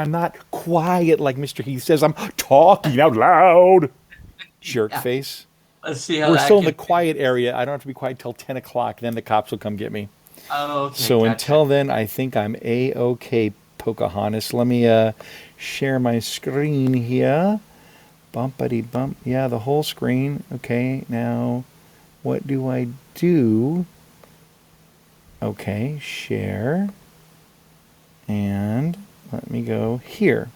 I'm not quiet like Mr. Heath says. I'm talking out loud. Jerk Yeah, face. let's see how We're that still in the can. quiet area. I don't have to be quiet till 10 o'clock. Then the cops will come get me. Oh, okay, So gotcha. until then, I think I'm A-OK, Pocahontas. Let me share my screen here. Bumpity bump. Yeah, the whole screen. Okay, now what do I do? Okay, share. And let me go here.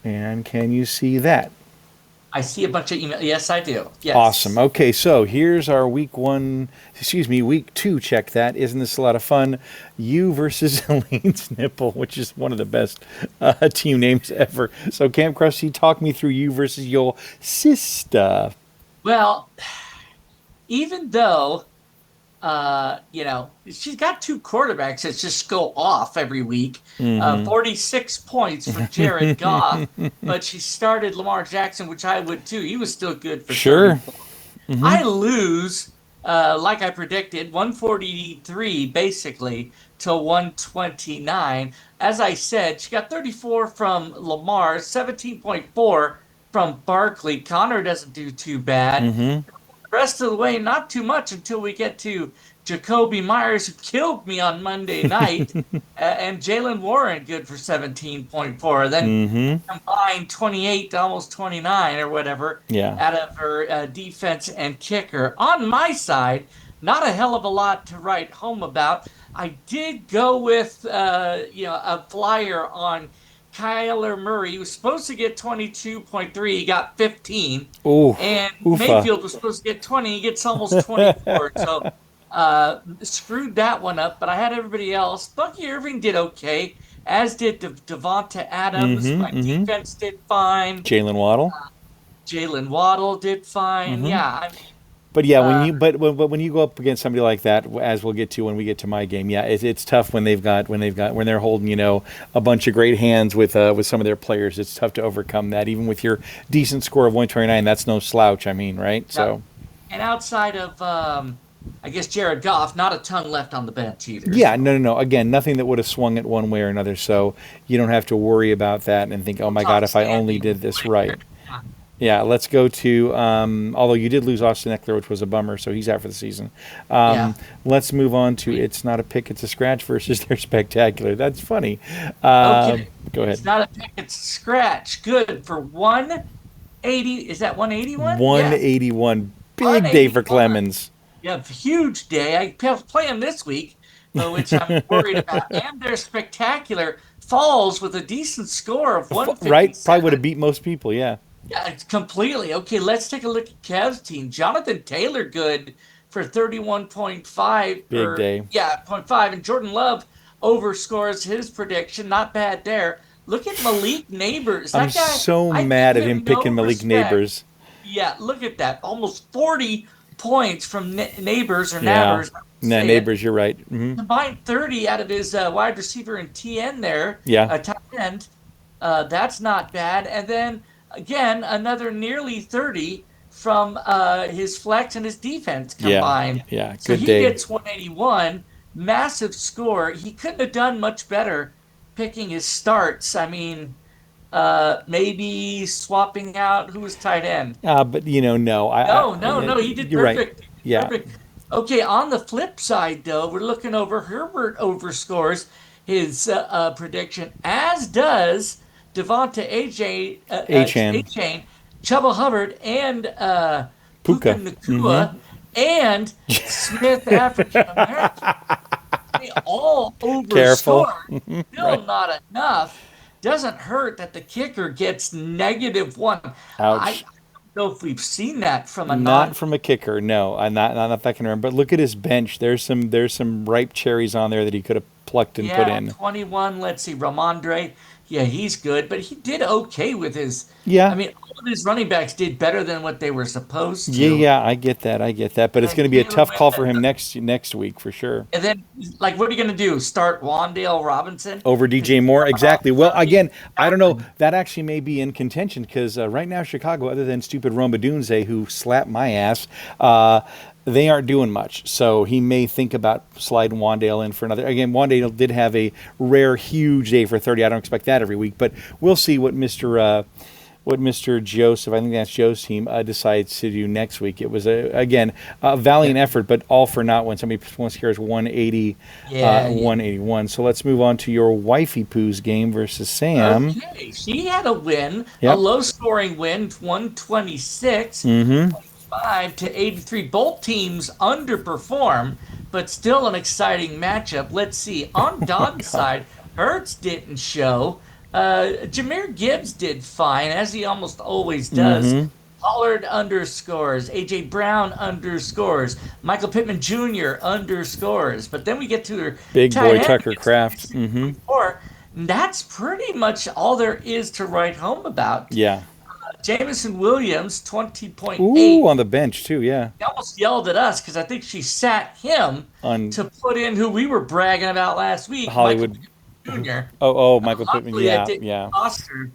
And can you see that? I see a bunch of email. Yes, I do. Awesome. Yes. Okay, so here's our week 2. Check that. Isn't this a lot of fun? You versus Elaine's Nipple, which is one of the best team names ever. So, Camp Krusty, talk me through you versus your sister. Well, even though she's got two quarterbacks that just go off every week. Mm 46 points for Jared Goff, but she started Lamar Jackson, which I would too. He was still good hmm. for Sure. 34. I lose, like I predicted, 143 basically to 129. As I said, she got 34 from Lamar, 17.4 from Barkley. Connor doesn't do too bad. Mm Rest of the way, not too much until we get to Jacoby Myers, who killed me on Monday night, hmm. and Jalen Warren, good for 17.4. Then Mm hmm. combined 28 to almost 29 or whatever Yeah. out of her defense and kicker. On my side, not a hell of a lot to write home about. I did go with a flyer on Kyler Murray. He was supposed to get 22.3. He got 15. Ooh. And Oofa. Mayfield was supposed to get 20. He gets almost 24. So screwed that one up. But I had everybody else. Bucky Irving did okay, as did Devonta Mm Adams. hmm. My Mm hmm. defense did fine. Jalen Waddle. Jalen Waddle did Mm fine. hmm. Yeah, I mean, But yeah, uh, but when you go up against somebody like that, as we'll get to when we get to my game, yeah, it's tough when they're holding a bunch of great hands with some of their players. It's tough to overcome that, even with your decent score of 129. That's no slouch. I mean, right? yeah. So And outside of, I guess, Jared Goff, not a ton left on the bench either. yeah, So no, no, no. Again, nothing that would have swung it one way or another. So you don't have to worry about that and think, oh we'll my God, talk if I only standings did this right. later. Yeah. Yeah, let's go to. Although you did lose Austin Eckler, which was a bummer, so he's out for the season. Yeah. Let's move on to it's not a pick, it's a scratch versus they're spectacular. That's funny. Uh, Okay. Go It's ahead. not a pick, it's a scratch. Good for 180. Is that 181? Yeah, 181. Big day for 181. Clemens. Yeah, huge day. I play them this week, which I'm worried about. And they're spectacular. Falls with a decent score of Right? Probably would have 157. beat most people. Yeah. Yeah, it's completely. Okay, let's take a look at Kev's team. Jonathan Taylor good for 31.5 Big or day. yeah, point 0.5, and Jordan Love overscores his prediction. Not bad there. Look at Malik Neighbors. I'm That guy, so I give mad at him him no picking Malik respect. Neighbors. Yeah, look at that. Almost 40 points from Neighbors or Yeah. Nabbers. I would Nah, say it. Neighbors, you're right. Hmm. Combined 30 out of his wide receiver and TN there, Yeah. tight end. That's not bad. And then again, another nearly 30 from his flex and his defense Yeah. combined. Yeah. So Good he day. gets 181. Massive score. He couldn't have done much better picking his starts. I mean, maybe swapping out who was tight end. But no, No, no, no. He did you're right. perfect. He did Yeah. perfect. Okay, on the flip side, though, we're looking over Herbert overscores his prediction, as does Devonta Achan. A-Chain, Chuba Hubbard, and Puka Puka. Mm-hmm. Nakua, and Smith African American. They all Careful. overscore. Right. Still not enough. Doesn't hurt that the kicker gets -1. I Ouch. don't know if we've seen that from a Not non. from a kicker. No, I'm not that I can remember. But look at his bench. There's some ripe cherries on there that he could have plucked and put Yeah, in. 21. Let's see, Ramondre. Yeah, he's good, but he did okay with his. I Yeah. mean, all of his running backs did better than what they were supposed Yeah, to. yeah, I get that. I get that. But it's And going to be a dealing tough with call for him the, next week for sure. and then, like, what are you going to do? Start Wandale Robinson? Over Because DJ Moore, exactly. Well, 30 again, I don't know. nothing. That actually may be in contention because right now Chicago, other than stupid Roma Dunze, who slapped my ass, they aren't doing much. So he may think about sliding Wandale in for another. Again, Wandale did have a rare, huge day for 30. I don't expect that every week, but we'll see what Mr. Joseph, I think that's Joe's team, decides to do next week. It was, again, a valiant effort, but all for naught when somebody once scares 180, 181. So let's move on to your wifey Pooh's game versus Sam. Okay, she had a win, a Yep. low-scoring win, 126. Mm-hmm. 5 to 83. Both teams underperform, but still an exciting matchup. Let's see. On Don's side, Hertz didn't show. Jameer Gibbs did fine, as he almost always does. Mm-hmm. Pollard underscores. A.J. Brown underscores. Michael Pittman Jr. underscores. But then we get to her Big tight boy end, Tucker Kraft. Mm-hmm. That's pretty much all there is to write home about. Yeah. Jamison Williams, 20.8. Ooh, on the bench too, yeah. She almost yelled at us because I think she sat him On to put in who we were bragging about last week, Hollywood. Michael Jr. Michael Pittman, Luckily, yeah, it didn't yeah. cost her.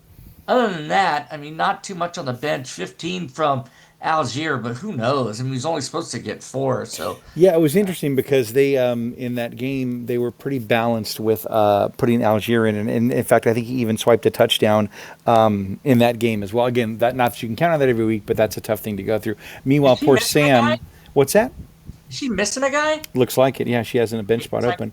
Other than that, I mean, not too much on the bench. 15 from Algier, but who knows? I mean, he's only supposed to get 4, so. Yeah, it was interesting because they in that game they were pretty balanced with putting Algier in, and in fact I think he even swiped a touchdown in that game as well. Again, that not that you can count on that every week, but that's a tough thing to go through. Meanwhile, Is she poor missing a Sam, guy? what's that? Is she missing a guy? Looks like it. Yeah, she has a bench spot open.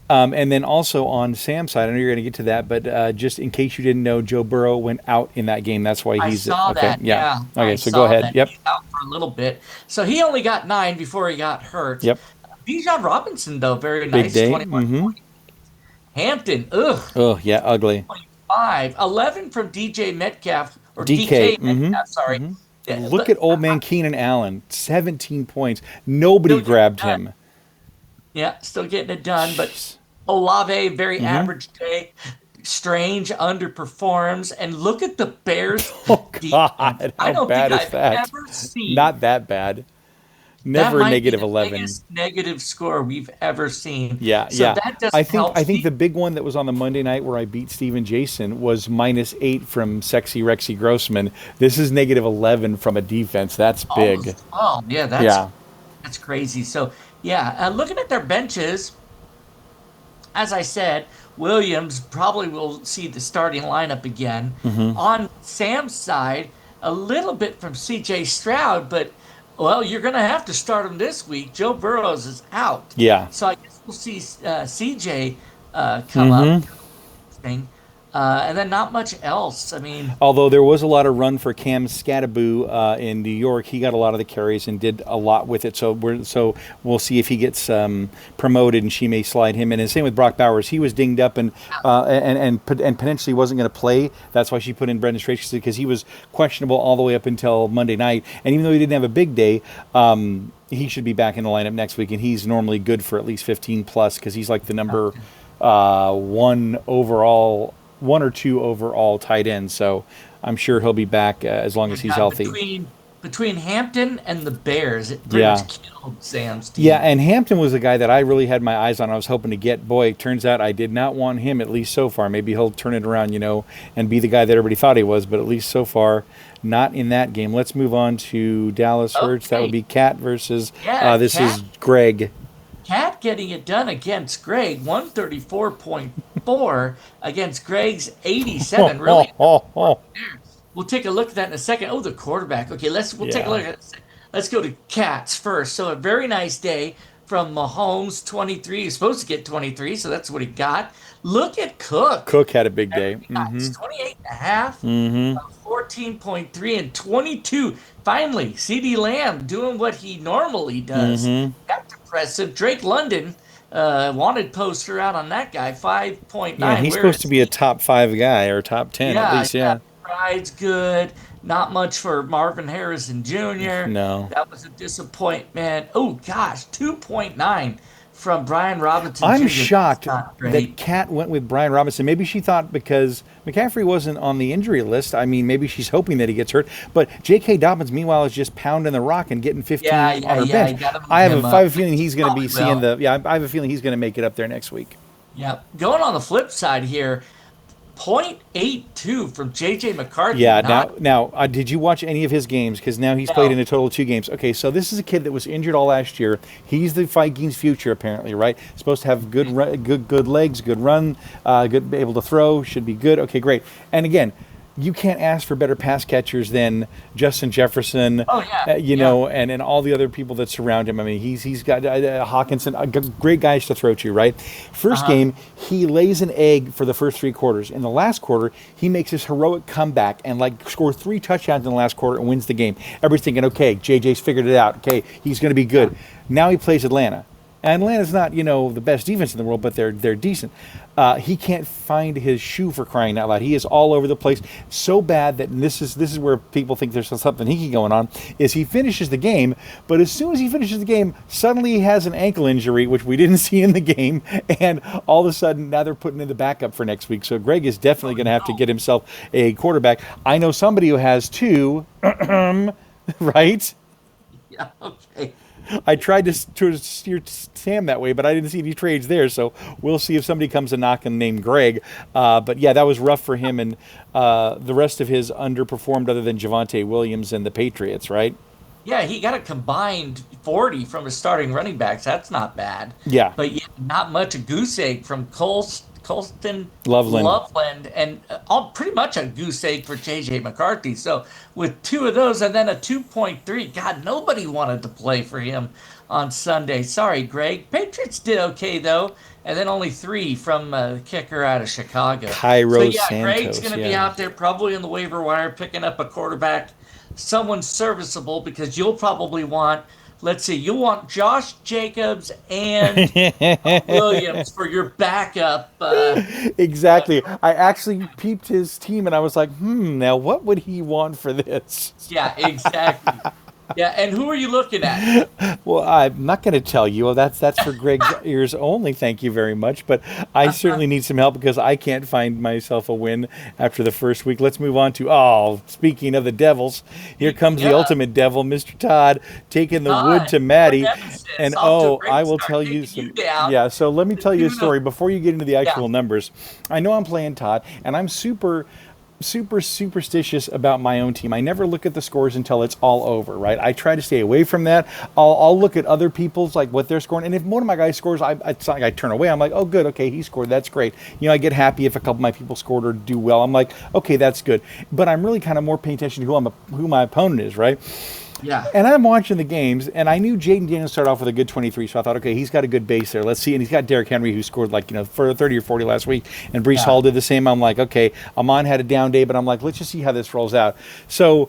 And then also on Sam's side, I know you're going to get to that, but just in case you didn't know, Joe Burrow went out in that game. That's why he's I saw okay. that. Yeah. Okay, I so saw go ahead. that. Yep. He's out for a little bit. So he only got 9 before he got hurt. Yep. Bijan Robinson, though, very Big nice. day. 21 points. Hampton, Oh yeah, ugly. 5. 11 from DJ Metcalf, or DK. DK Metcalf, sorry. Yeah, Look at old man Keenan Allen, 17 points. Nobody Still grabbed getting it him. Yeah, still getting it done. But Olave, very average day. Strange underperforms. And look at the Bears. Oh defense. God, I how don't bad think is I've that? ever seen Not that bad. that Never might be negative the 11. biggest negative score we've ever seen. Yeah, So yeah. that doesn't I think help. I think the big one that was on the Monday night where I beat Steven Jason was -8 from Sexy Rexy Grossman. This is -11 from a defense. That's big. Oh, yeah, Yeah. that's crazy. So, yeah, looking at their benches, as I said, Williams probably will see the starting lineup again. Mm-hmm. On Sam's side, a little bit from C.J. Stroud, but, well, you're going to have to start him this week. Joe Burrows is out. Yeah. So I guess we'll see C.J. come Mm-hmm. up. Thing. And then not much else. I mean, Although there was a lot of run for Cam Scadaboo in New York, he got a lot of the carries and did a lot with it. So we'll see if he gets promoted, and she may slide him in. And same with Brock Bowers, he was dinged up and potentially wasn't going to play. That's why she put in Brendan Strache, because he was questionable all the way up until Monday night. And even though he didn't have a big day, he should be back in the lineup next week, and he's normally good for at least 15 plus because he's like the number one or two overall tight end. So I'm sure he'll be back as long as he's healthy. Between Hampton and the Bears, it pretty much killed Sam's team. Yeah, and Hampton was the guy that I really had my eyes on. I was hoping to get. Boy, it turns out I did not want him, at least so far. Maybe he'll turn it around, and be the guy that everybody thought he was, but at least so far, not in that game. Let's move on to Dallas Hertz. That would be Cat versus, this is Greg. Cat getting it done against Greg, 134.4 against Greg's 87. Really? We'll take a look at that in a second. Oh, the quarterback. Okay, we'll take a look at it. Let's go to Cats first. So a very nice day from Mahomes, 23. He's supposed to get 23, so that's what he got. Look at Cook. Cook had a big day. Nice. 28.5, 14.3, and 22. Finally, CeeDee Lamb doing what he normally does. That's impressive. Drake London wanted poster out on that guy, 5.9. Yeah, he's supposed to be a top 5 guy or top 10 at least, yeah. Pride's good. Not much for Marvin Harrison Jr. No. That was a disappointment. Oh, gosh, 2.9 from Brian Robinson I'm Jr. shocked That's not that great. Kat went with Brian Robinson. Maybe she thought because McCaffrey wasn't on the injury list. I mean, maybe she's hoping that he gets hurt. But J.K. Dobbins, meanwhile, is just pounding the rock and getting 15 on her bench. I have a feeling he's going to be I have a feeling he's going to make it up there next week. Yeah. Going on the flip side here, .82 from JJ McCarthy. Yeah. Not Now, did you watch any of his games? Because now he's played in no. a total of 2 games. Okay, so this is a kid that was injured all last year. He's the Vikings' future, apparently, right? Supposed to have good legs, good run, good able to throw. Should be good. Okay, great. And again, you can't ask for better pass catchers than Justin Jefferson, Oh yeah, yeah. and all the other people that surround him. I mean, he's got Hawkinson, great guys to throw to, right? First Uh-huh. game, he lays an egg for the first 3 quarters. In the last quarter, he makes his heroic comeback and like scores 3 touchdowns in the last quarter and wins the game. Everybody's thinking, okay, JJ's figured it out. Okay, he's going to be Yeah. good. Now he plays Atlanta. And Atlanta's not, the best defense in the world, but they're decent. He can't find his shoe for crying out loud. He is all over the place, so bad that this is where people think there's something hinky going on. Is he finishes the game, but as soon as he finishes the game, suddenly he has an ankle injury, which we didn't see in the game, and all of a sudden now they're putting in the backup for next week. So Greg is definitely Oh going to have to no. get himself a quarterback. I know somebody who has two, right? Yeah. Okay. I tried to steer Sam that way, but I didn't see any trades there. So we'll see if somebody comes a knocking named Greg. But yeah, that was rough for him, and the rest of his underperformed other than Javonte Williams and the Patriots, right? Yeah, he got a combined 40 from his starting running backs. That's not bad. Yeah, But yeah, not much a goose egg from Colston Loveland. Loveland, and all pretty much a goose egg for JJ McCarthy. So with two of those and then a 2.3, God, nobody wanted to play for him on Sunday. Sorry, Greg. Patriots did okay though, and then only three from the kicker out of Chicago. So Cairo yeah, Greg's Santos. going to be Yeah. out there probably on the waiver wire picking up a quarterback, someone serviceable because you'll probably want. Let's see, you'll want Josh Jacobs and Williams for your backup. Exactly. I actually peeped his team and I was like, now what would he want for this? Yeah, exactly. Yeah, and who are you looking at? Well, I'm not going to tell you. Well, that's for Greg's ears only. Thank you very much. But I certainly need some help because I can't find myself a win after the first week. Let's move on to, speaking of the Devils, here comes the Yeah, ultimate devil, Mr. Todd, taking the wood Todd to for Maddie. Nemesis. And Off to a I great will start, tell you taking you some. down Yeah, so let me to tell you a 2-0. story before you get into the Yeah, actual numbers. I know I'm playing Todd, and I'm super superstitious about my own team. I never look at the scores until it's all over, right? I try to stay away from that. I'll look at other people's, like what they're scoring, and if one of my guys scores, it's not like I turn away. I'm like, oh, good, okay, he scored, that's great. I get happy if a couple of my people scored or do well. I'm like, okay, that's good. But I'm really kind of more paying attention to who my opponent is, right? yeah, And I'm watching the games, and I knew Jaden Daniels started off with a good 23, so I thought, okay, he's got a good base there. Let's see. And he's got Derrick Henry, who scored for 30 or 40 last week, and Brees yeah. Hall did the same. I'm like, okay, Amon had a down day, but I'm like, let's just see how this rolls out. So,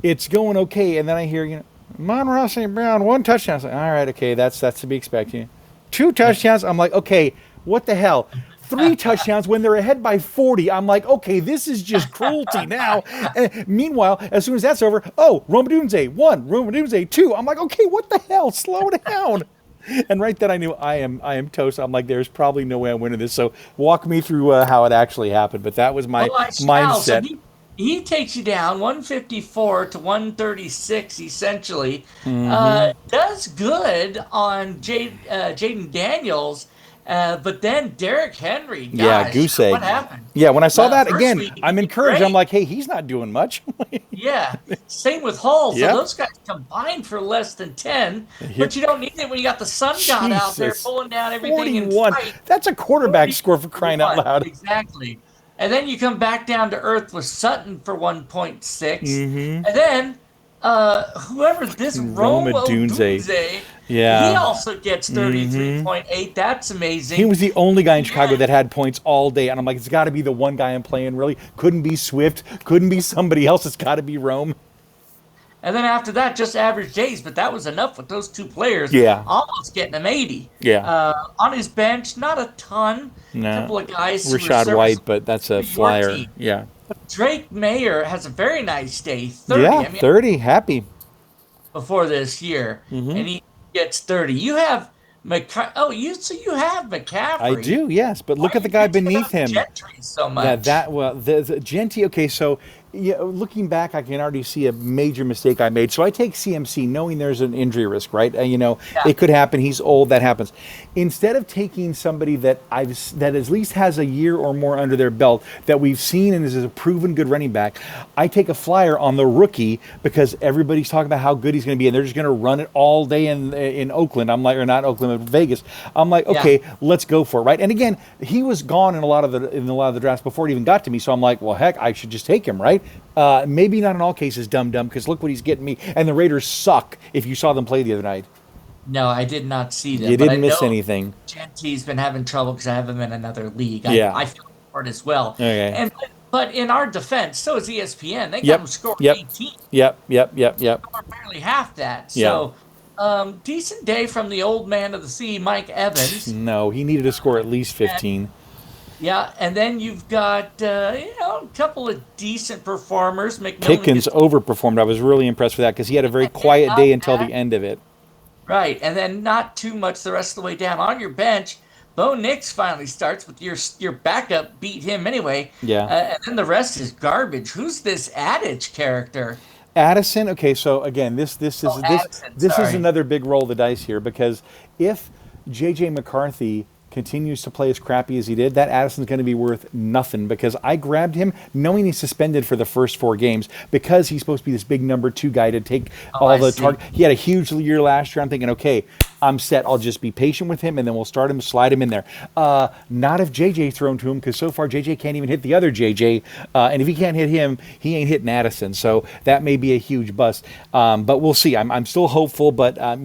it's going okay, and then I hear, Amon-Ra St. Brown, 1 touchdown. I was like, all right, okay, that's to be expected. 2 touchdowns. I'm like, okay, what the hell? 3 touchdowns when they're ahead by 40. I'm like, okay, this is just cruelty now. And meanwhile, as soon as that's over, Romadunze 1, Romadunze 2. I'm like, okay, what the hell? Slow down. And right then I knew I am toast. I'm like, there's probably no way I'm winning this. So walk me through how it actually happened. But that was my Well, I shall. So mindset. he takes you down 154 to 136 essentially. Does good on Jaden Daniels, but then Derrick Henry, Yeah, gosh, goose egg. what happened? Yeah, when I saw that First again, week he I'm did encouraged. I'm great. like, hey, he's not doing much. Yeah, same with Hall. So Yep. those guys combined for less than 10, Here, but you don't need it when you got the sun god out there Jesus. pulling down everything in 41. sight. That's a quarterback score for crying out 41, loud. exactly. And then you come back down to earth with Sutton for 1.6. Mm-hmm. And then whoever this Roma Romo Dunze. Dunze, he Yeah. also gets Mm-hmm. 33.8. That's He amazing. was the only guy in Chicago Yeah. that had points all day. And I'm like, it's got to be the one guy I'm playing, really. Couldn't be Swift. Couldn't be somebody else. It's got to be Rome. And then after that, just average days, but that was enough with those two players. Yeah. Almost getting him 80. Yeah. On his bench, not a ton. A No. couple of guys who were Rashad White, serviceable but that's a for your flyer. team. Yeah. Drake Mayer has a very nice day, 30. Yeah, I mean, 30. Happy. before this year, Mm-hmm. and he gets 30. You have you have I McCaffrey. do, yes. But Why look are at the you guy bitching beneath about him. Gentry so Yeah, much? the Genty. Okay, so Yeah, looking back, I can already see a major mistake I made. So I take CMC knowing there's an injury risk, right? Yeah. It could happen. He's old. That happens. Instead of taking somebody that at least has a year or more under their belt that we've seen and is a proven good running back, I take a flyer on the rookie because everybody's talking about how good he's going to be, and they're just going to run it all day in Oakland. I'm like, or not Oakland, but Vegas. I'm like, Yeah. okay, let's go for it, right? And again, he was gone in a lot of the drafts before it even got to me. So I'm like, well, heck, I should just take him, right? Maybe not in all cases, dumb, because look what he's getting me. And the Raiders suck. If you saw them play the other night, No, I did not see them, you but I didn't miss know anything. Gentry's been having trouble because I have him in another league. Yeah. I feel for it as well. Okay. And but in our defense, so is ESPN. They got Yep. him scoring Yep. 18, Yep. Yep. Yep. Yep. or barely half that. Yeah. So decent day from the old man of the sea, Mike Evans. No, he needed to score at least And 15. yeah, and then you've got a couple of decent performers. McMillan Pickens gets overperformed. I was really impressed with that because he had a very quiet not day until the bad. end of it. Right, and then not too much the rest of the way down. On your bench, Bo Nix finally starts, but your backup beat him anyway. Yeah. And then the rest is garbage. Who's this Adage character? Addison. Okay, so again, this Oh, is Addison, this is sorry. another big roll of the dice here because if J.J. McCarthy continues to play as crappy as he did, that Addison's going to be worth nothing because I grabbed him knowing he's suspended for the first 4 games because he's supposed to be this big number 2 guy to take Oh, all I the see. target. He had a huge year last year. I'm thinking, okay, I'm set. I'll just be patient with him and then we'll start him, slide him in there. Not if J.J. thrown to him because so far J.J. can't even hit the other J.J. And if he can't hit him, he ain't hitting Addison. So that may be a huge bust. But we'll see. I'm still hopeful, but I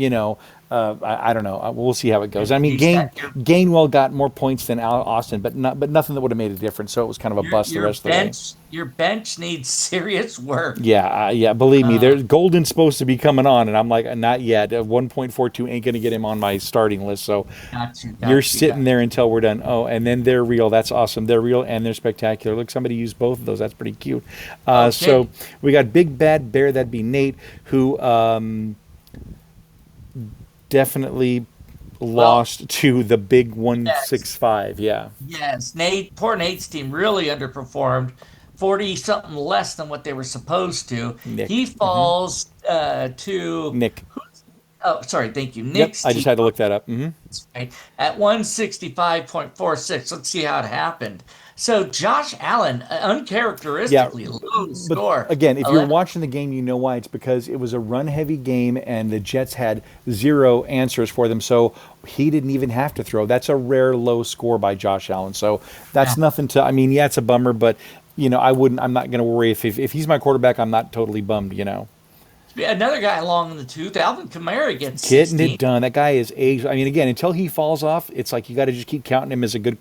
don't know. We'll see how it goes. I mean, You said Gainwell got more points than Austin, but nothing that would have made a difference. So it was kind of a bust the rest of the way. Your bench needs serious work. Yeah, yeah. Believe me, there's Golden's supposed to be coming on, and I'm like, not yet. 1.42 ain't going to get him on my starting list. So Got you, you're got you, got sitting there until we're done. Oh, and then they're real. That's awesome. They're real and they're spectacular. Look, somebody used both of those. That's pretty cute. Okay. So we got Big Bad Bear. That'd be Nate, who definitely Well, lost to the big yes. 165. Yeah, Yes, poor Nate's team really underperformed, 40 something less than what they were supposed to. He Nick. falls to, Nick. oh, sorry, thank you, Yep, Nick's I just team, had to look that up. right, at 165.46. Let's see how it happened. So Josh Allen, Yeah, uncharacteristically low but score, again, if you're 11. watching the game, you know why. It's because it was a run-heavy game, and the Jets had zero answers for them. So he didn't even have to throw. That's a rare low score by Josh Allen. So that's nothing to. I mean, yeah, it's a bummer, but I wouldn't. I'm not going to worry if he's my quarterback. I'm not totally bummed. Another guy along in the tooth, Alvin Kamara gets Getting it 16. done. That guy is aged. I mean, again, until he falls off, it's like you got to just keep counting him as a good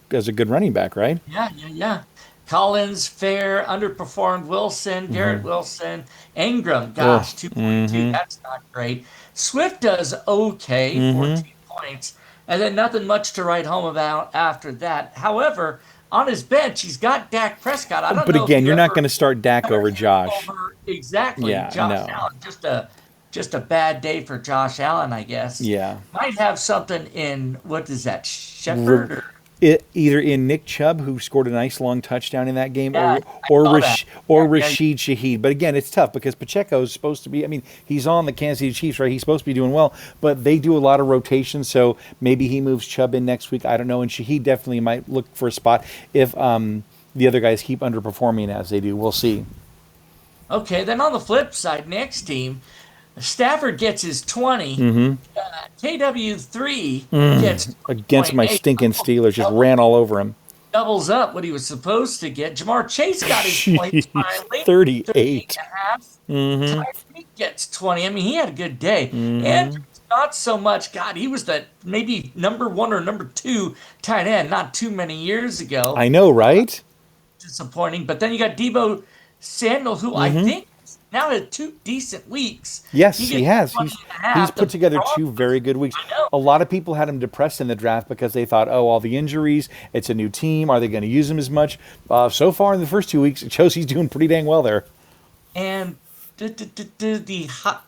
running back, right? Yeah, yeah, yeah. Collins, Fair, underperformed Wilson, Garrett Wilson, Ingram, Oh, gosh, 2.2. That's not great. Swift does okay, 14 points, and then nothing much to write home about after that. However, on his bench, he's got Dak Prescott. I don't but know if again, you you're not going ever to start Dak ever over him Josh. over exactly Yeah, Josh no. Allen. Just a bad day for Josh Allen, I guess. Yeah. Might have something in what is that, R- Shepard or either in Nick Chubb, who scored a nice long touchdown in that game, yeah, or I or saw that. Rash, or Yeah, yeah, Rashid Shaheed. But again, it's tough because Pacheco is supposed to be. I mean, he's on the Kansas City Chiefs, right? He's supposed to be doing well, but they do a lot of rotation, so maybe he moves Chubb in next week. I don't know, and Shaheed definitely might look for a spot if the other guys keep underperforming as they do. We'll see. Okay, then on the flip side, next team, Stafford gets his 20. KW3 gets Against my 20.8. stinking Steelers, just Double- ran all over him. Doubles up what he was supposed to get. Jamar Chase got his points Jeez, finally. 38 38. and a half. Tyreek gets 20. I mean, he had a good day. And not so much. God, he was the maybe number 1 or number 2 tight end not too many years ago. I know, right? Disappointing. But then you got Debo Samuel, who I think now had 2 decent weeks. Yes, He he gets has. 20 He's and a he's half. The put together 2 Broncos, very good weeks. I know. A lot of people had him depressed in the draft because they thought, oh, all the injuries, it's a new team. Are they going to use him as much? So far in the first 2 weeks, it shows he's doing pretty dang well there. And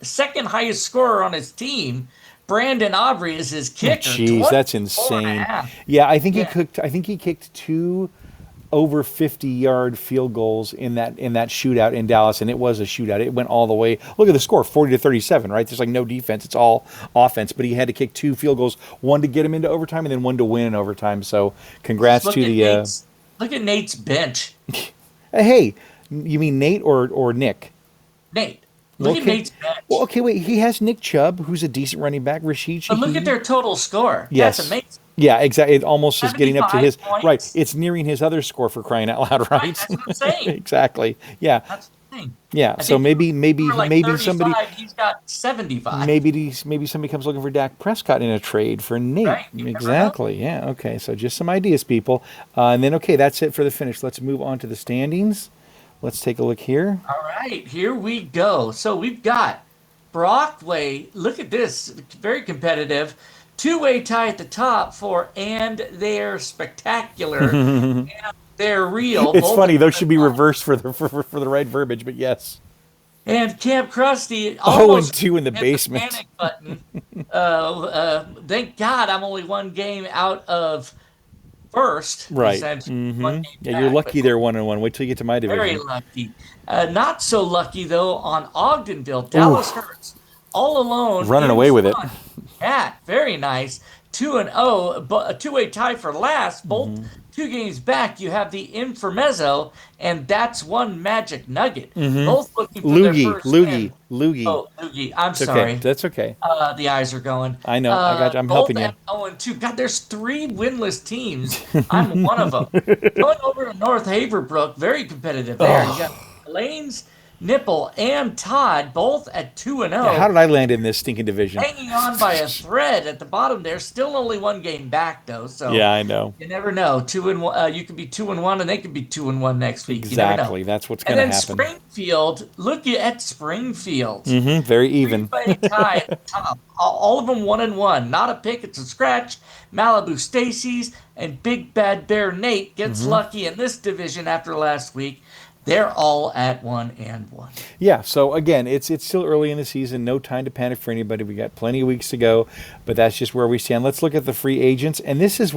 second highest scorer on his team, Brandon Aubrey, is his kicker. Jeez, that's 24 and a insane. half. Yeah, I think he Yeah. cooked. I think he kicked 2 over 50-yard field goals in that shootout in Dallas, and it was a shootout. It went all the way. Look at the score, 40-37, right? There's like no defense. It's all offense, but he had to kick 2 field goals, one to get him into overtime and then one to win in overtime. So congrats Look to at the look at Nate's bench. hey, you mean Nate or Nick? Nate. Look at Nate's bench. Well, okay, wait. He has Nick Chubb, who's a decent running back. Rashid But look Shaheed. at their total score. Yes. That's amazing. Yeah, exactly. It almost is getting up to 75 his points. right. It's nearing his other score for crying out loud, right? That's what I'm saying. Exactly. Yeah. That's the thing. Yeah. I So think maybe for like somebody 35, he's got 75. maybe somebody comes looking for Dak Prescott in a trade for Nate. Right, you never Exactly. Yeah. Okay. So just some ideas, people. And then okay, that's it for the finish. Let's move on to the standings. Let's take a look here. All right, here we go. So we've got Brockway. Look at this. Very competitive. Two-way tie at the top for And They're Spectacular. And They're Real. It's Both funny; of those them should be are- reversed for the right verbiage. But yes. And Camp Krusty Oh, almost and 2 in the hit basement. panic button. Thank God I'm only one game out of first. Right. Essentially. One game Yeah, you're back, lucky but they're 1-1. Wait till you get to my very division. lucky. Not so lucky though on Ogdenville. Dallas Hurts all alone. Running in away with it. front. Yeah, very nice. 2-0, but a two-way tie for last. Both Mm-hmm. 2 games back, you have the Inframezzo, and that's one magic nugget. Both looking for their first win. Loogie. Oh, Loogie, I'm It's sorry. okay. That's okay. The eyes are going. I know. I got you. I'm both helping you. at 0-2. God, there's 3 winless teams. I'm one of them. Going over to North Haverbrook, very competitive there. You got Lane's, Nipple, and Todd both at 2-0. How did I land in this stinking division? Hanging on by a thread at the bottom there. Still only 1 game back though, so Yeah, I know. you never know. 2-1. You could be 2-1, and they could be 2-1 next week. You never know. Exactly. That's what's And going to then happen. Springfield. Look at Springfield. Very even. Three-way tie at the top. All of them 1-1. Not a pick, it's a scratch. Malibu Stacy's and Big Bad Bear Nate gets lucky in this division after last week. They're all at 1-1. Yeah, so again, it's still early in the season. No time to panic for anybody. We got plenty of weeks to go, but that's just where we stand. Let's look at the free agents, and this is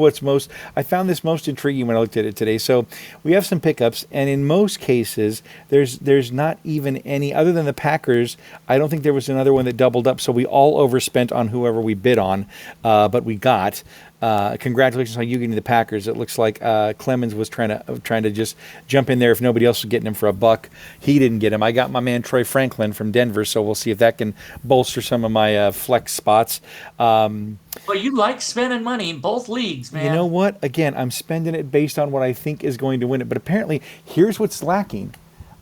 I found this most intriguing when I looked at it today. So we have some pickups, and in most cases, there's not even any, other than the Packers. I don't think there was another one that doubled up, so we all overspent on whoever we bid on, but we got. Congratulations on you getting the Packers. It looks like Clemens was trying to just jump in there if nobody else was getting him for a buck. He didn't get him. I got my man Troy Franklin from Denver, so we'll see if that can bolster some of my flex spots. Well, you like spending money in both leagues, man. You know what? Again, I'm spending it based on what I think is going to win it. But apparently, here's what's lacking.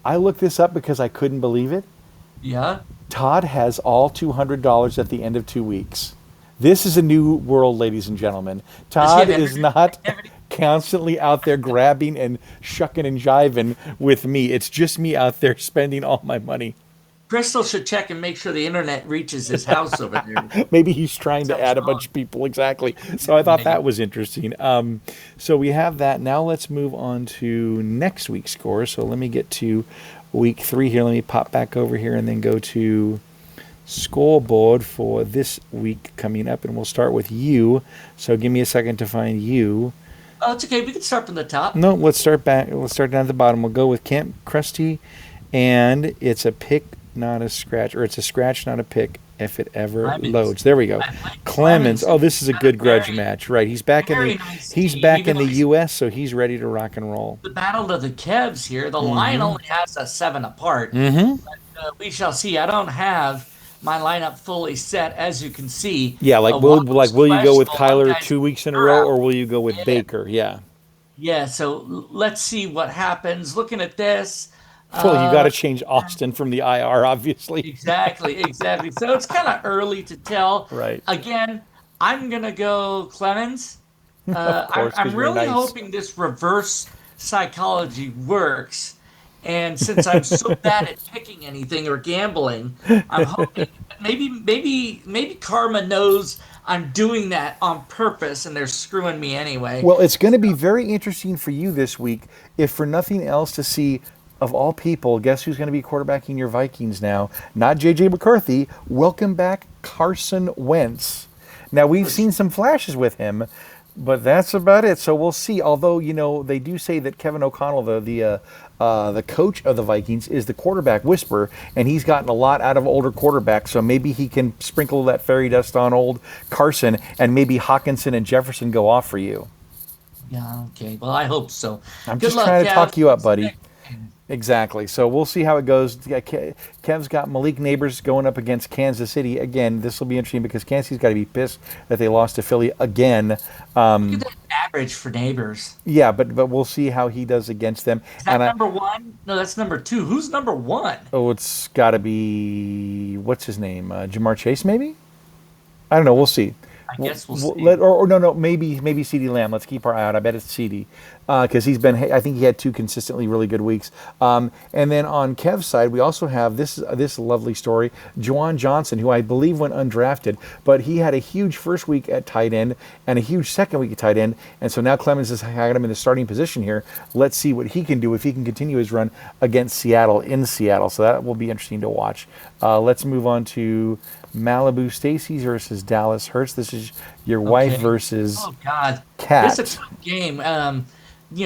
I looked this up because I couldn't believe it. Yeah. Todd has all $200 at the end of 2 weeks. This is a new world, ladies and gentlemen. Todd is not constantly out there grabbing and shucking and jiving with me. It's just me out there spending all my money. Crystal should check and make sure the internet reaches his house over there. Maybe he's trying to add a bunch of people. Exactly. So I thought that was interesting. So we have that. Now let's move on to next week's score. So let me get to week 3 here. Let me pop back over here and then go to scoreboard for this week coming up, and we'll start with you. So give me a second to find you. Oh, it's okay. We can start from the top. No, let's start back. Let's start down at the bottom. We'll go with Camp Krusty, and it's a pick, not a scratch, or it's a scratch, not a pick. If it ever Clemens. loads, there we go. Like Clemens. Oh, this is a good grudge Very- match, right? He's back in very the nice he's team, back even in the though he's- U.S., so he's ready to rock and roll. The battle of the Kevs here. The line only has us 7 apart. Mm-hmm. But, we shall see. I don't have my lineup fully set, as you can see. Yeah, like will you go with Kyler 2 weeks in a row, out. or will you go with Yeah. Baker? Yeah. Yeah, so let's see what happens. Looking at this. Well, you got to change Austin from the IR, obviously. Exactly. So it's kind of early to tell. Right. Again, I'm going to go Clemens. course, 'cause I'm you're really nice. hoping this reverse psychology works. And since I'm so bad at picking anything or gambling, I'm hoping maybe karma knows I'm doing that on purpose and they're screwing me anyway. Well, it's going to be very interesting for you this week, if for nothing else, to see, of all people, guess who's going to be quarterbacking your Vikings now? Not J.J. McCarthy. Welcome back, Carson Wentz. Now, we've seen some flashes with him, But that's about it. So we'll see. Although they do say that Kevin O'Connell, the coach of the Vikings, is the quarterback whisperer, and he's gotten a lot out of older quarterbacks. So maybe he can sprinkle that fairy dust on old Carson, and maybe Hawkinson and Jefferson go off for you. Yeah, okay. Well, I hope so. I'm Good just luck, trying to Kev. talk you up, buddy. Exactly. So we'll see how it goes. Yeah, Kev's got Malik Neighbors going up against Kansas City again. This will be interesting because Kansas City's got to be pissed that they lost to Philly again. Look at that average for neighbors. Yeah, but we'll see how he does against them. Is And that number one? No, that's number two. Who's number one? it's got to be what's his name, Jamar Chase, maybe. I don't know. We'll see. I guess we'll We'll see. or no, maybe CD Lamb. Let's keep our eye out. I bet it's CD because he's been. I think he had two consistently really good weeks. And then on Kev's side, we also have this lovely story, Juwan Johnson, who I believe went undrafted, but he had a huge first week at tight end and a huge second week at tight end, and so now Clemens has had him in the starting position here. Let's see what he can do if he can continue his run against Seattle in Seattle. So that will be interesting to watch. Let's move on to Malibu Stacy's versus Dallas Hurts. This is your wife Okay. versus Oh God, this is Cat. a tough game.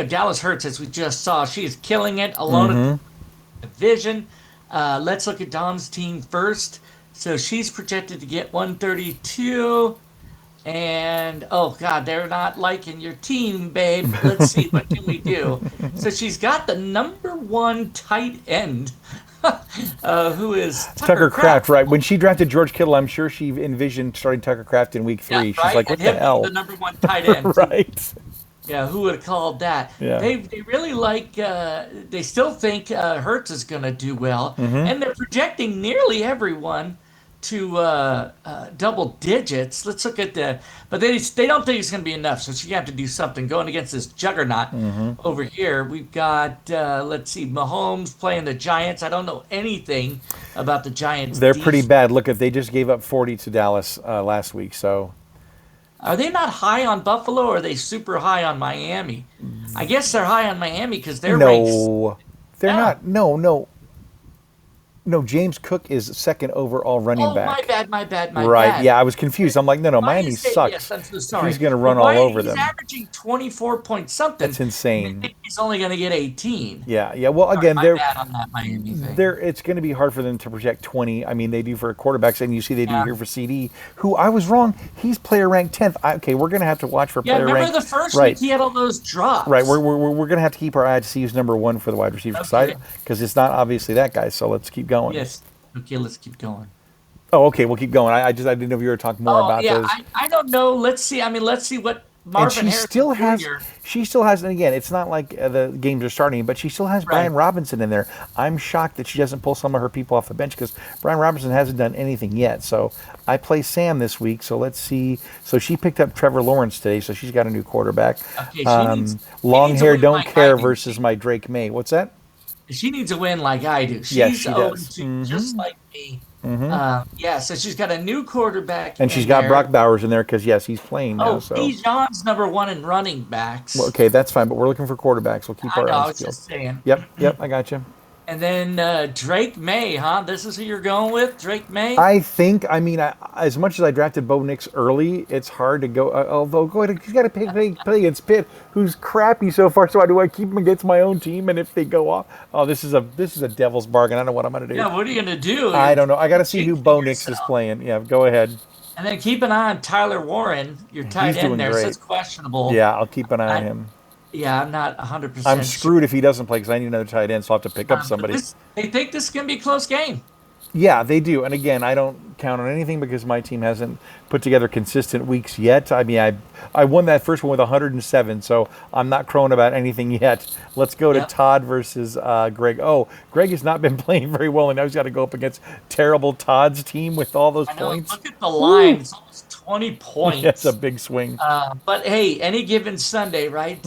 Dallas Hurts, as we just saw, she is killing it alone at the division. Let's look at Dom's team first. So she's projected to get 132. And oh God, they're not liking your team, babe. Let's see, what can we do? So she's got the number one tight end, who is Tucker Tucker Kraft, Kraft. right? When she drafted George Kittle, I'm sure she envisioned starting Tucker Kraft in week Yeah, 3. She's right. like, And what the him being the hell? number one tight end. Right. Yeah, who would have called that? Yeah. They really like. They still think Hertz is going to do well, Mm-hmm. and they're projecting nearly everyone to double digits. Let's look at but they don't think it's going to be enough. So she have to do something going against this juggernaut Mm-hmm. over here. We've got let's see, Mahomes playing the Giants. I don't know anything about the Giants. They're pretty Defense. bad. Look, if they just gave up 40 to Dallas last week, so Are they not high on Buffalo, or are they super high on Miami? I guess they're high on Miami because they're ranked. no, they're Yeah. not. No. James Cook is second overall running Oh, my back. bad, my bad, my Right. bad. Yeah, I was confused. I'm like, no, Why Miami is it? Yes, sucks. I'm so sorry. He's going to But run all why over he's them. averaging 24 point something? That's They insane. think he's only going to get 18. Yeah. Well, Sorry, again, my bad on that Miami thing. it's going to be hard for them to project 20. I mean, they do for quarterbacks, and you see they do Yeah. here for CD, who I was wrong. He's player ranked 10th. Okay, we're going to have to watch for Yeah, player remember ranked. the first Right. week he had all those drops. Right. We're going to have to keep our eye to see who's number one for the wide receiver Okay. side because it's not obviously that guy. So let's keep going. Yes. Okay, let's keep going. Oh, okay. We'll keep going. I didn't know if you were talking more Oh, about yeah, those. I don't know. Let's see. I mean, let's see what And Marvin Harrison Jr. she still has, and again, it's not like the games are starting, but she still has Right. Brian Robinson in there. I'm shocked that she doesn't pull some of her people off the bench because Brian Robinson hasn't done anything yet. So I play Sam this week, so let's see. So she picked up Trevor Lawrence today, so she's got a new quarterback. Okay, Long needs a hair, win don't like I care do. versus my Drake May. What's that? She needs a win like I do. Yes, She's she 0 does. 2, just like me. Mm-hmm. Yeah, so she's got a new quarterback And she's in got there. Brock Bowers in there because yes, he's playing now. Oh, So Bijan's number one in running backs. well, okay, that's fine. But we're looking for quarterbacks. We'll keep I our know, I eyes was peeled. just saying. Yep, I got you. And then Drake May, huh? This is who you're going with, Drake May? I think. I mean, as much as I drafted Bo Nix early, it's hard to go. Although, go ahead. He's got to play against Pitt, who's crappy so far. So do I keep him against my own team? And if they go off, oh, this is a devil's bargain. I don't know what I'm going to do. Yeah, what are you going to do? I don't know. I got to see who Bo Jinxing Nix is yourself. playing. Yeah, go ahead. And then keep an eye on Tyler Warren, your tight He's doing end there. great. So it's questionable. Yeah, I'll keep an eye on I- him. Yeah, I'm not 100% I'm sure. screwed if he doesn't play because I need another tight end, so I'll have to pick up But somebody. they think this is going to be a close game. Yeah, they do. And again, I don't count on anything because my team hasn't put together consistent weeks yet. I mean, I won that first one with 107, so I'm not crowing about anything yet. Let's go to Yep. Todd versus Greg. Oh, Greg has not been playing very well, and now he's got to go up against terrible Todd's team with all those I know. points. Look at the line. It's almost 20 points. That's a big swing. But hey, any given Sunday, right?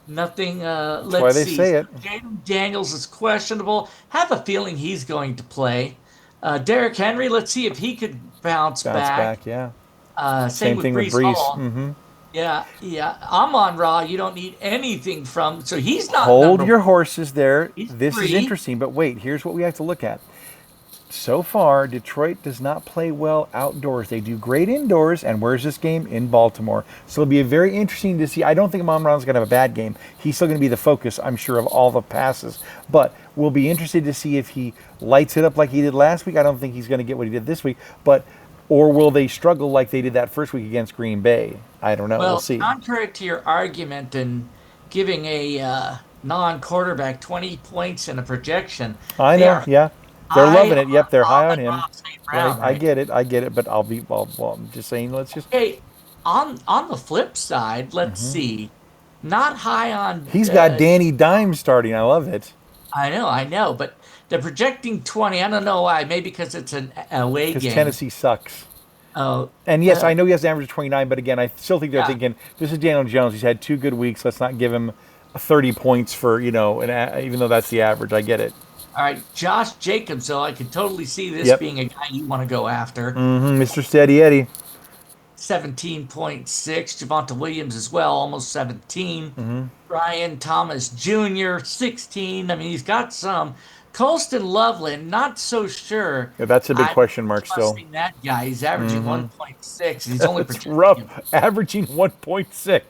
Nothing. Let's why they see. say it. Jaden Daniels is questionable. Have a feeling he's going to play. Derrick Henry. Let's see if he could bounce Bounce back. back, yeah. Same with thing with Brees Brees. Hall. Hmm. Yeah. Amon Ra. You don't need anything from. So he's not. Hold number your one. horses there. He's This is three. interesting, but wait, here's what we have to look at. So far, Detroit does not play well outdoors. They do great indoors, and where's this game? In Baltimore. So it'll be very interesting to see. I don't think Amon-Ra's going to have a bad game. He's still going to be the focus, I'm sure, of all the passes. But we'll be interested to see if he lights it up like he did last week. I don't think he's going to get what he did this week. But or will they struggle like they did that first week against Green Bay? I don't know. We'll Well, see. contrary to your argument and giving a non-quarterback 20 points in a projection, I they know. are Yeah. They're high loving it. Yep, on they're high on him. Amon-Ra St. Right. Brown I right get it. I get it. But I'm just saying, let's just. Okay, on the flip side, let's see. Not high on. He's got Danny Dimes starting. I love it. I know, but they're projecting 20. I don't know why. Maybe because it's an away Because game. Tennessee sucks. Oh, And yes, uh, I know he has an average of 29, but again, I still think they're yeah. thinking this is Daniel Jones. He's had 2 good weeks. Let's not give him 30 points for, even though that's the average. I get it. All right, Josh Jacobs. So I could totally see this Yep. being a guy you want to go after. Mr. Steady Eddie. 17.6. Javonte Williams as well, almost 17. Brian Thomas Jr., 16. I mean, he's got some. Colston Loveland, not so sure. Yeah, that's a big I'm question mark still. trusting that guy. He's averaging 1.6. He's only It's projecting him. rough, averaging 1.6.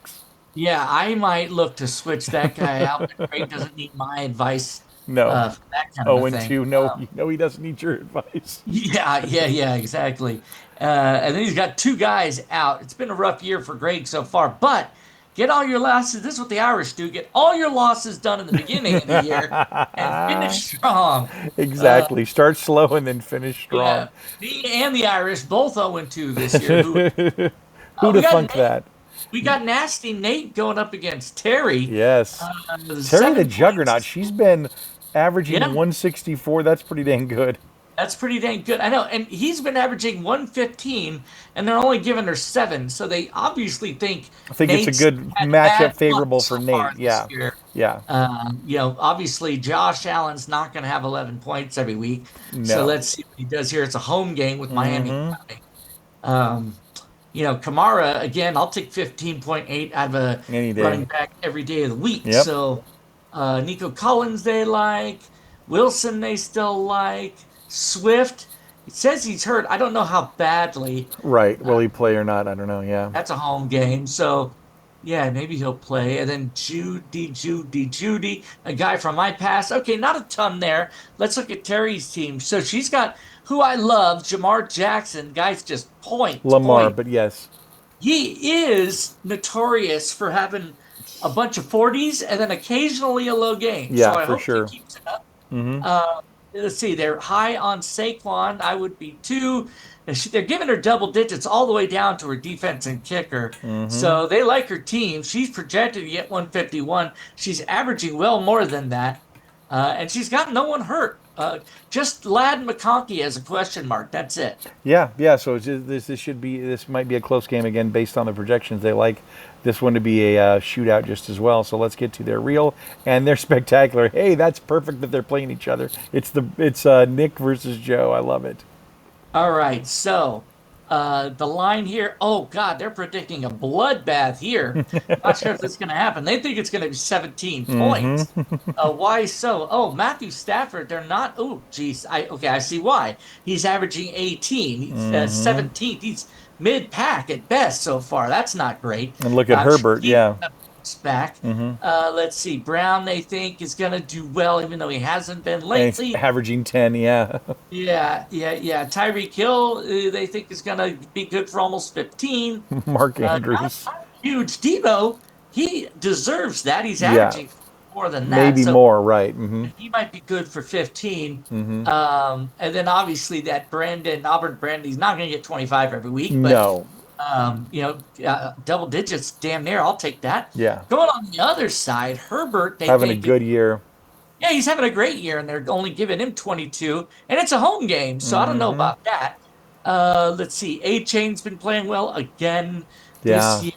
Yeah, I might look to switch that guy out, but Craig doesn't need my advice No. for that kind of a 0 and thing. 2. No, he doesn't need your advice. Yeah, exactly. And then he's got two guys out. It's been a rough year for Greg so far, but get all your losses. This is what the Irish do. Get all your losses done in the beginning of the year and finish strong. Exactly. Start slow and then finish strong. Yeah, me and the Irish both 0-2 this year. Who'd We have got thunk Nate. that? We got nasty Nate going up against Terry. Yes. Terry the 7 Juggernaut. points. She's been averaging Yeah. 164. That's pretty dang good. That's pretty dang good. I know. And he's been averaging 115, and they're only giving her 7. So they obviously think I think it's Nate's a good had matchup, bad favorable luck for so far Nate. this Yeah. year. Yeah. Obviously Josh Allen's not going to have 11 points every week. So No. let's see what he does here. It's a home game with Miami. Um, Kamara, again, I'll take 15.8 out of a Any day. running back every day of the week. Yep. So Nico Collins they like. Wilson they still like. Swift, it says he's hurt. I don't know how badly. Right. Will he play or not? I don't know. Yeah. That's a home game. So, yeah, maybe he'll play. And then Judy, a guy from my past. Okay, not a ton there. Let's look at Terry's team. So she's got who I love, Jamar Jackson. Guy's just Lamar, point. but yes. He is notorious for having a bunch of 40s and then occasionally a low game. Yeah, so I for hope sure. he keeps it up. Let's see, they're high on Saquon. I would be too. They're giving her double digits all the way down to her defense and kicker. So they like her team. She's projected to get 151. She's averaging well more than that. And she's got no one hurt. Just Ladd McConkey as a question mark. That's it. Yeah. So it's just, this might be a close game again based on the projections. They like this one to be a shootout just as well. So let's get to their real and their spectacular. Hey, that's perfect that they're playing each other. It's Nick versus Joe. I love it. All right. So the line here, oh, God, they're predicting a bloodbath here. Not sure if that's going to happen. They think it's going to be 17 points. Why so? Oh, Matthew Stafford, they're not. Oh, geez. I see why. He's averaging 18. He's 17th. He's mid-pack at best so far. That's not great. And look at Herbert. Yeah. Back. Let's see. Brown, they think, is going to do well, even though he hasn't been And lately. he's averaging 10. Yeah. Yeah. Tyreek Hill, they think is going to be good for almost 15. Mark Andrews. Not huge. Debo, he deserves that. He's Yeah. averaging more than that. Maybe so more. Right. he might be good for 15. And then obviously that Auburn Brandon, he's not going to get 25 every week. But, No. double digits, damn near. I'll take that. Yeah. Going on the other side, Herbert, they Having a think good year. yeah, he's having a great year, and they're only giving him 22, and it's a home game, so I don't know about that. Let's see. A-Chain's been playing well again Yeah. this year.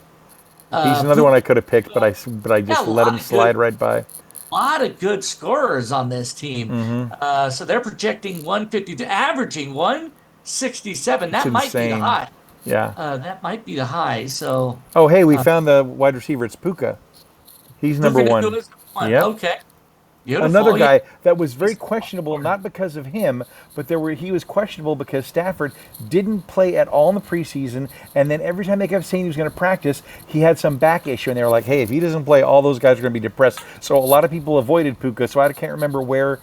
He's another one I could have picked, but I just a let lot him of slide good- right by. A lot of good scorers on this team. So they're projecting 152, averaging 167. That might be the insane. high. Yeah. That might be the high. So Oh, hey, we found the wide receiver. It's Puka. He's number Puka one. Nacua is one. Yep. Okay. Another Beautiful. Yeah. guy that was very questionable, not because of him, but he was questionable because Stafford didn't play at all in the preseason, and then every time they kept saying he was going to practice, he had some back issue, and they were like, "Hey, if he doesn't play, all those guys are going to be depressed." So a lot of people avoided Puka. So I can't remember where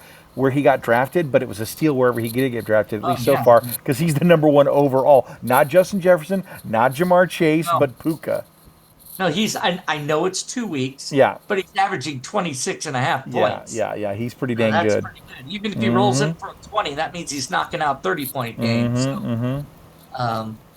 he got drafted, but it was a steal wherever he did get drafted, at Oh, least so yeah. far, because he's the number one overall. Not Justin Jefferson, not Jamar Chase, No, but Puka. no, I know it's 2 weeks, Yeah, but he's averaging 26 and a half yeah, points. yeah, yeah. He's pretty dang That's good. pretty good. Even if he rolls in for 20, that means he's knocking out 30-point games. So,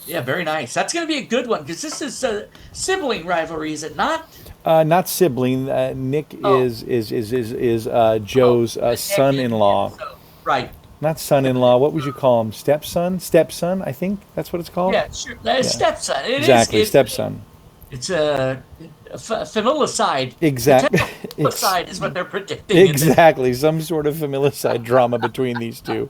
yeah, very nice. That's going to be a good one because this is a sibling rivalry, is it not? Not sibling. Nick Oh, is oh, Joe's Nick and son-in-law. so right. Not son-in-law. What would you call him? Stepson? Stepson? I think that's what it's called. Yeah, sure. That's Yeah, stepson. It is. exactly. Stepson. It's a familicide. Exactly. Potential familicide is what they're predicting in this. Exactly. Some sort of familicide drama between these two.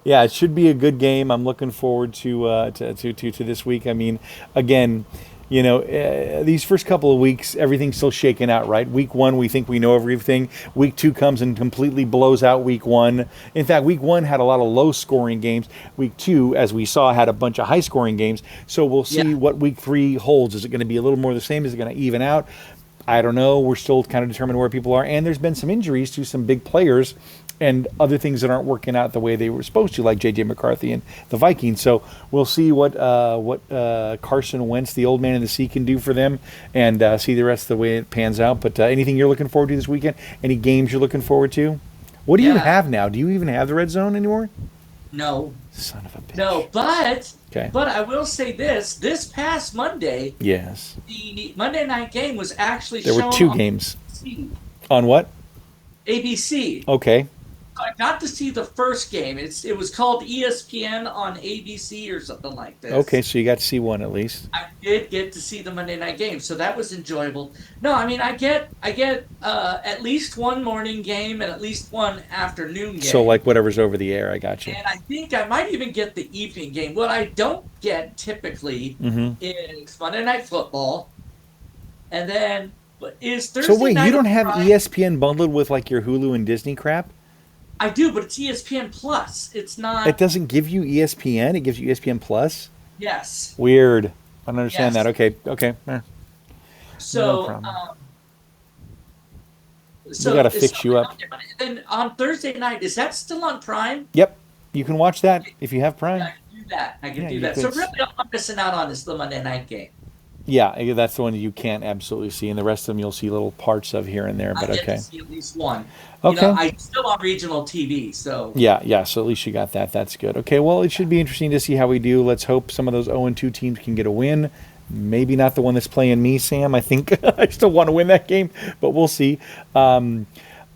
Yeah, it should be a good game. I'm looking forward to this week. I mean, again, these first couple of weeks, everything's still shaking out, right? Week one, we think we know everything. Week two comes and completely blows out week one. In fact, week one had a lot of low-scoring games. Week two, as we saw, had a bunch of high-scoring games. So we'll see Yeah. what week three holds. Is it going to be a little more the same? Is it going to even out? I don't know. We're still kind of determining where people are. And there's been some injuries to some big players and other things that aren't working out the way they were supposed to, like J.J. McCarthy and the Vikings. So we'll see what Carson Wentz, the old man in the sea, can do for them, and see the rest of the way it pans out. But anything you're looking forward to this weekend? Any games you're looking forward to? What do you Yeah. have now? Do you even have the red zone anymore? No. Son of a bitch. No. But Okay. but I will say this: this past Monday, Yes. the Monday night game was actually There were shown two on games. ABC. On what? ABC. Okay. I got to see the first game. It was called ESPN on ABC or something like this. Okay, so you got to see one at least. I did get to see the Monday night game, so that was enjoyable. No, I mean I get at least one morning game and at least one afternoon game. So like whatever's over the air, I got you. And I think I might even get the evening game. What I don't get typically Mm-hmm. is Monday Night Football, and then is So Thursday wait, night you don't on have Prime. ESPN bundled with like your Hulu and Disney crap? I do, but it's ESPN Plus. It's It not. doesn't give you ESPN. It gives you ESPN Plus. Yes. Weird. I don't understand that. Yes. Okay. Okay. No So, problem. We got so to is fix you something up. out there. Then on Thursday night, is that still on Prime? Yep. You can watch that if you have Prime. I can do that. I can Yeah, do you that. could. So really, all I'm missing out on is the Monday night game. Yeah, that's the one you can't absolutely see, and the rest of them you'll see little parts of here and there. I But get okay. to see at least one. Okay. I still on regional TV, so Yeah, yeah. So at least you got that. That's good. Okay. Well, it should be interesting to see how we do. Let's hope some of those 0-2 teams can get a win. Maybe not the one that's playing me, Sam. I think I still want to win that game, but we'll see.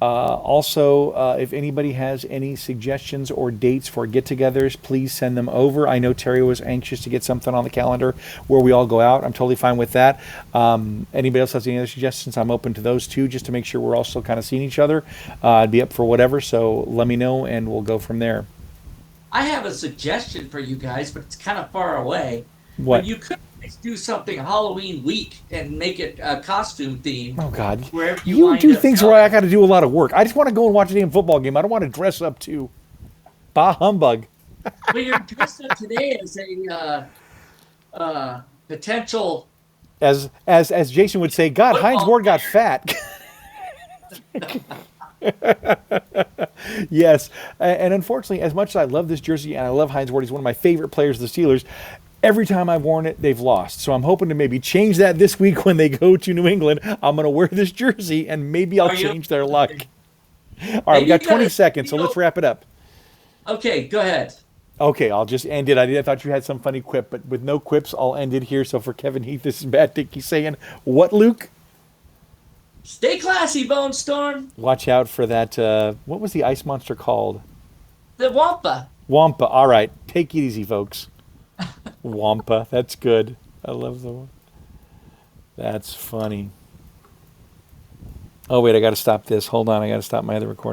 Also, if anybody has any suggestions or dates for get-togethers, please send them over. I know Terry was anxious to get something on the calendar where we all go out. I'm totally fine with that. Anybody else has any other suggestions? I'm open to those too, just to make sure we're all still kind of seeing each other. I'd be up for whatever, so let me know and we'll go from there. I have a suggestion for you guys, but it's kind of far away. But What? you could do something Halloween week and make it a costume theme Oh God! wherever you You wind do up things going. where I got to do a lot of work. I just want to go and watch a damn football game. I don't want to dress up too. Bah humbug. But you're dressed up today as a potential As Jason would say, God, Heinz football Ward got player. fat. Yes, and unfortunately, as much as I love this jersey and I love Heinz Ward, he's one of my favorite players of the Steelers. Every time I've worn it, they've lost. So I'm hoping to maybe change that this week when they go to New England. I'm going to wear this jersey and maybe I'll Are you? change their luck. All right, we Maybe got you 20 gotta seconds, so let's steal. wrap it up. Okay, go ahead. Okay, I'll just end it. I thought you had some funny quip, but with no quips, I'll end it here. So for Kevin Heath, this is Bad Dick. He's saying, what, Luke? Stay classy, Bone Storm. Watch out for that. What was the ice monster called? The Wampa. Wampa. All right, take it easy, folks. Wampa. That's good. I love the one. That's funny. Oh, wait, I got to stop this. Hold on. I got to stop my other recording.